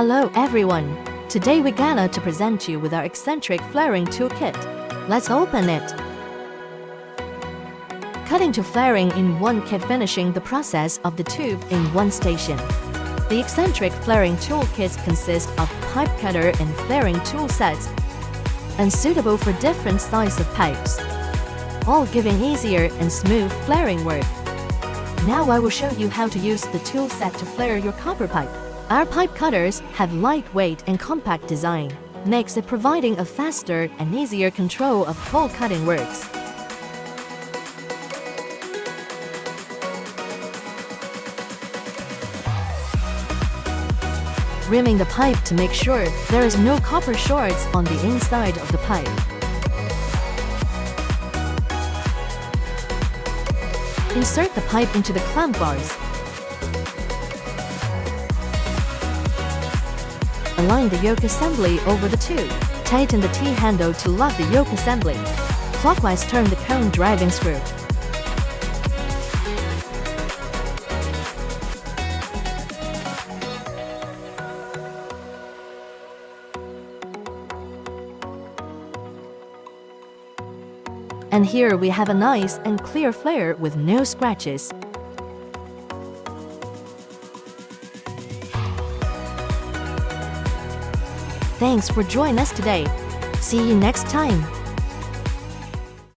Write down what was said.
Hello everyone! Today we're gonna to present you with our eccentric flaring toolkit. Let's open it. Cutting to flaring in one kit, finishing the process of the tube in one station. The eccentric flaring toolkits consist of pipe cutter and flaring tool sets, and suitable for different size of pipes, all giving easier and smooth flaring work. Now I will show you how to use the tool set to flare your copper pipe. Our pipe cutters have lightweight and compact design, makes it providing a faster and easier control of hole cutting works. Rimming the pipe to make sure there is no copper shards on the inside of the pipe. Insert the pipe into the clamp bars. Align the yoke assembly over the tube. Tighten the T-handle to lock the yoke assembly. Clockwise turn the cone driving screw. And here we have a nice and clear flare with no scratches. Thanks for joining us today. See you next time.